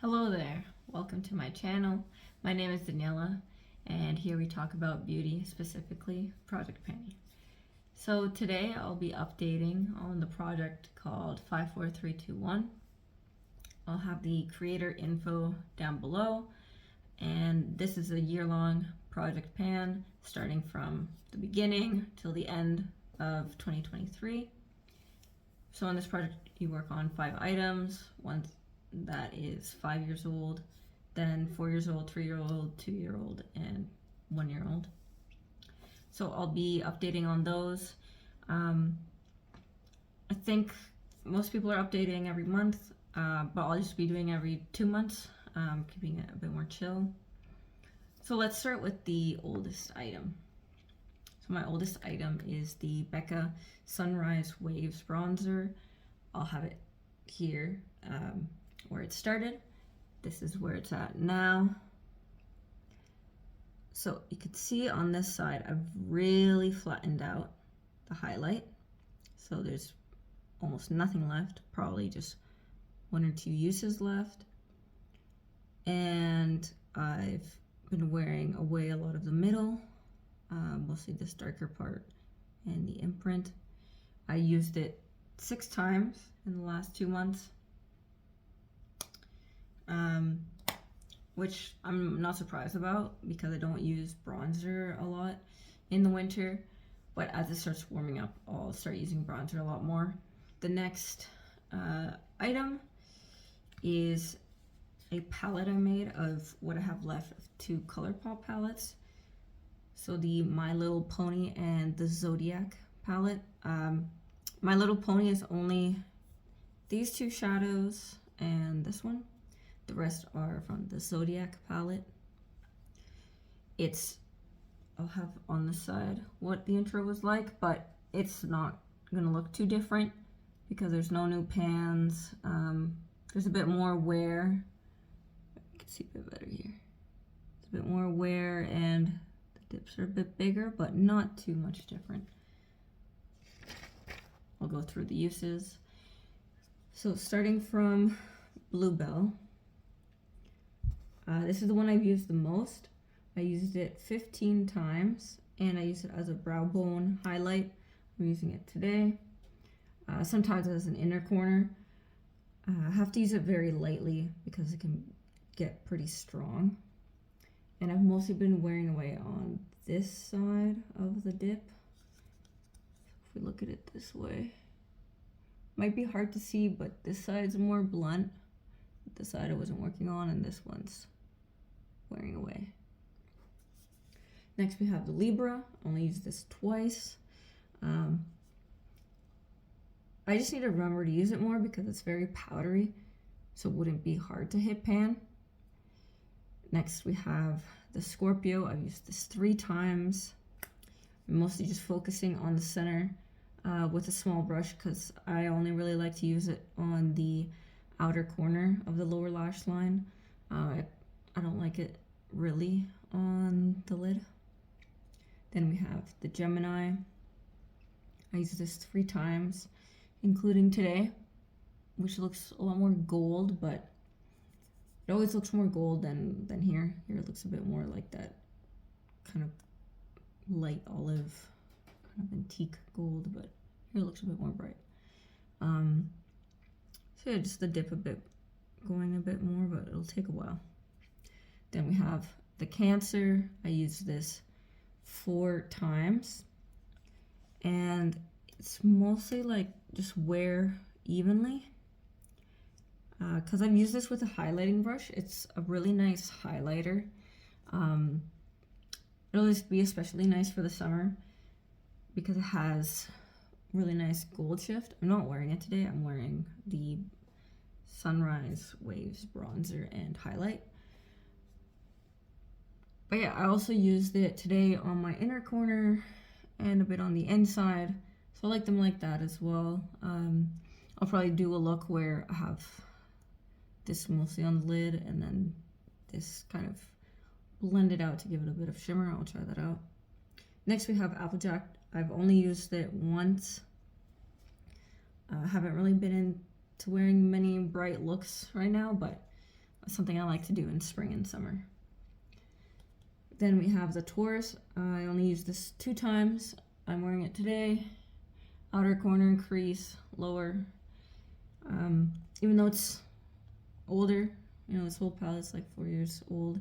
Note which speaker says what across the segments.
Speaker 1: Hello there, welcome to my channel. My name is Daniela and here we talk about beauty, specifically Project Penny. So today I'll be updating on the project called 54321. I'll have the creator info down below, and this is a year-long project pan starting from the beginning till the end of 2023. So on this project you work on 5 items, one that is 5 years old, then 4 years old, 3-year-old, 2-year-old, and 1-year-old. So I'll be updating on those. I think most people are updating every month, but I'll just be doing every 2 months, keeping it a bit more chill. So let's start with the oldest item. So my oldest item is the Becca Sunrise Waves Bronzer. I'll have it here where it started. This is where it's at now. So you can see on this side, I've really flattened out the highlight. So there's almost nothing left, probably just 1 or 2 uses left. And I've been wearing away a lot of the middle, mostly this darker part and the imprint. I used it 6 times in the last 2 months. Which I'm not surprised about because I don't use bronzer a lot in the winter, but as it starts warming up, I'll start using bronzer a lot more. The next item is a palette I made of what I have left of 2 ColourPop palettes. So the My Little Pony and the Zodiac palette. My Little Pony is only these 2 shadows and this one. The rest are from the Zodiac palette. I'll have on the side what the intro was like, but it's not gonna look too different because there's no new pans. There's a bit more wear. You can see a bit better here. It's a bit more wear and the dips are a bit bigger, but not too much different. I'll go through the uses. So starting from Bluebell. This is the one I've used the most. I used it 15 times and I use it as a brow bone highlight. I'm using it today. Sometimes as an inner corner. I have to use it very lightly because it can get pretty strong. And I've mostly been wearing away on this side of the dip. If we look at it this way, might be hard to see, but this side's more blunt. The side I wasn't working on, and this one's wearing away. Next we have the Libra. Only used this twice. I just need to remember to use it more because it's very powdery, so it wouldn't be hard to hit pan. Next we have the Scorpio. I've used this 3 times. I'm mostly just focusing on the center with a small brush because I only really like to use it on the outer corner of the lower lash line. I don't like it really on the lid. Then we have the Gemini. I used this 3 times, including today, which looks a lot more gold, but it always looks more gold than here. Here it looks a bit more like that kind of light olive, kind of antique gold, but here it looks a bit more bright. So yeah, just the dip a bit, going a bit more, but it'll take a while. Then we have the Cancer. I used this 4 times, and it's mostly like just wear evenly. Because I've used this with a highlighting brush. It's a really nice highlighter. It'll just be especially nice for the summer because it has really nice gold shift. I'm not wearing it today. I'm wearing the Sunrise Waves Bronzer and highlight. But yeah, I also used it today on my inner corner and a bit on the inside. So I like them like that as well. I'll probably do a look where I have this mostly on the lid and then this kind of blended out to give it a bit of shimmer. I'll try that out. Next we have Applejack. I've only used it once. I haven't really been into wearing many bright looks right now, but something I like to do in spring and summer. Then we have the Taurus. I only used this 2 times. I'm wearing it today. Outer corner crease, lower. Even though it's older, you know, this whole palette's like 4 years old.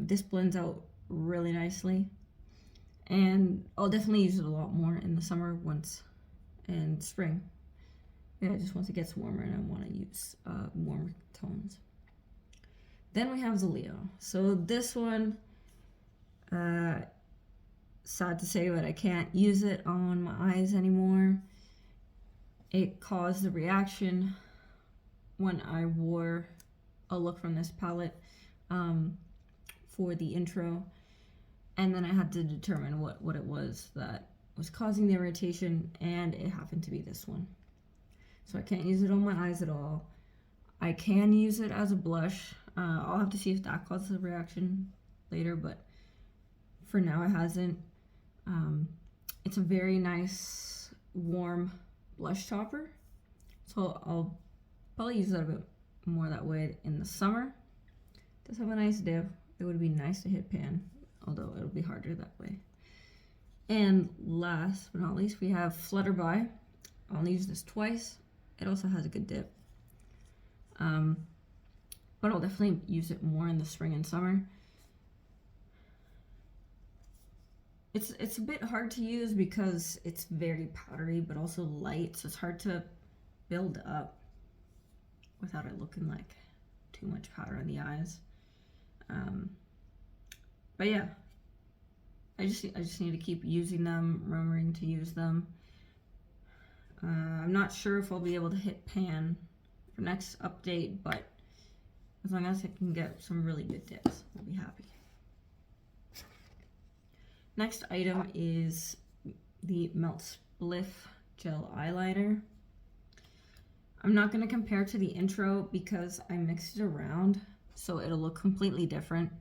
Speaker 1: This blends out really nicely. And I'll definitely use it a lot more in the summer and spring. Yeah, just once it gets warmer and I want to use warmer tones. Then we have the Leo. So this one, sad to say, but I can't use it on my eyes anymore. It caused a reaction when I wore a look from this palette for the intro. And then I had to determine what it was that was causing the irritation, and it happened to be this one. So I can't use it on my eyes at all. I can use it as a blush. I'll have to see if that causes a reaction later, but for now it hasn't. It's a very nice warm blush topper, so I'll probably use that a bit more that way in the summer. It does have a nice dip. It would be nice to hit pan, although it'll be harder that way. And last but not least, we have Flutterby. I'll only use this twice. It also has a good dip. But I'll definitely use it more in the spring and summer. It's a bit hard to use because it's very powdery but also light, so it's hard to build up without it looking like too much powder on the eyes. But yeah, I just need to keep using them, remembering to use them. I'm not sure if I'll be able to hit pan for next update, but as long as I can get some really good dips, I'll be happy. Next item is the Melt Spliff Gel Eyeliner. I'm not going to compare to the intro because I mixed it around, so it'll look completely different.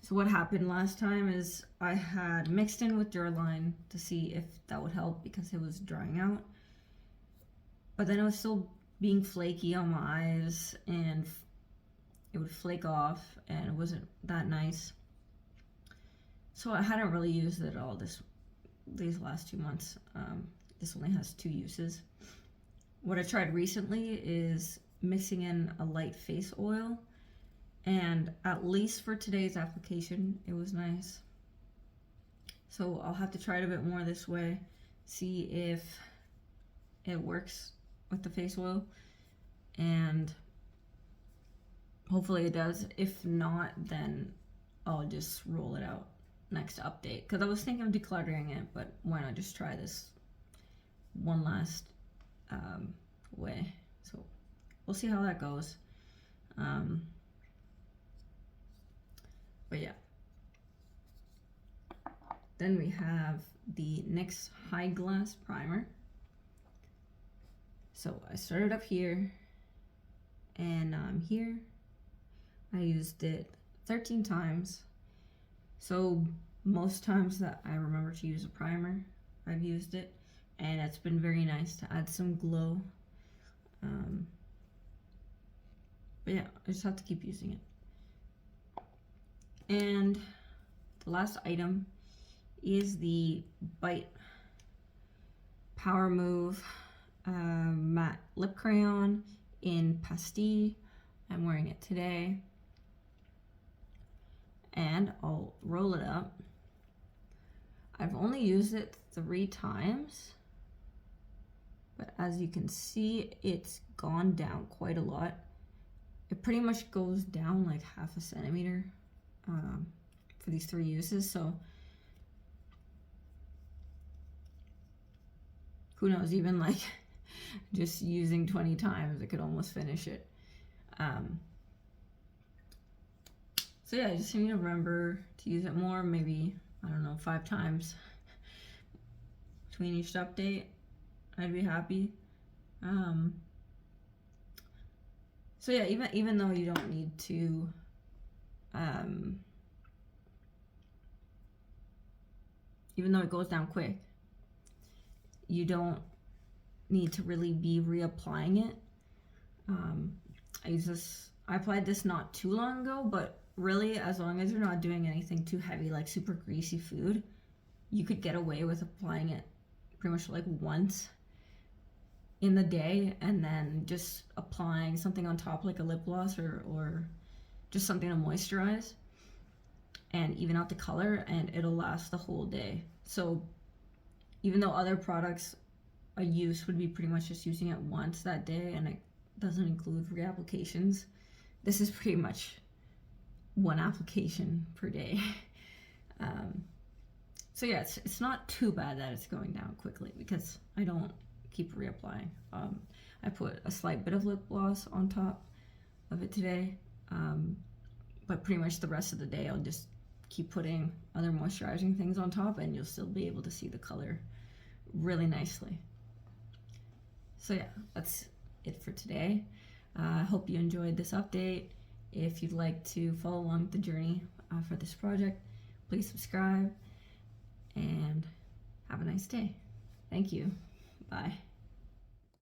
Speaker 1: So what happened last time is I had mixed in with Duraline to see if that would help because it was drying out. But then it was still being flaky on my eyes and it would flake off and it wasn't that nice. So I hadn't really used it at all these last 2 months. This only has 2 uses. What I tried recently is mixing in a light face oil, and at least for today's application, it was nice. So I'll have to try it a bit more this way, see if it works with the face oil, and hopefully it does. If not, then I'll just roll it out next update, because I was thinking of decluttering it, but why not just try this one last way. So we'll see how that goes. But yeah, then we have the NYX High Glass Primer. So I started up here and now I'm here. I used it 13 times. So most times that I remember to use a primer, I've used it, and it's been very nice to add some glow. But yeah, I just have to keep using it. And the last item is the Bite Power Move matte lip crayon in Pastille. I'm wearing it today. And I'll roll it up. I've only used it 3 times, but as you can see, it's gone down quite a lot. It pretty much goes down like half a centimeter for these 3 uses, so who knows, even like just using 20 times, I could almost finish it. So yeah, I just need to remember to use it more, maybe, I don't know, 5 times between each update. I'd be happy. So yeah, even though you don't need to even though it goes down quick, you don't need to really be reapplying it. I applied this not too long ago, but really, as long as you're not doing anything too heavy, like super greasy food, you could get away with applying it pretty much like once in the day, and then just applying something on top like a lip gloss or just something to moisturize and even out the color, and it'll last the whole day. So even though other products a use would be pretty much just using it once that day and it doesn't include reapplications, this is pretty much one application per day. So yeah, it's not too bad that it's going down quickly because I don't keep reapplying. I put a slight bit of lip gloss on top of it today, but pretty much the rest of the day I'll just keep putting other moisturizing things on top, and you'll still be able to see the color really nicely. So yeah, that's it for today. I hope you enjoyed this update. If you'd like to follow along the journey for this project, please subscribe and have a nice day. Thank you. Bye.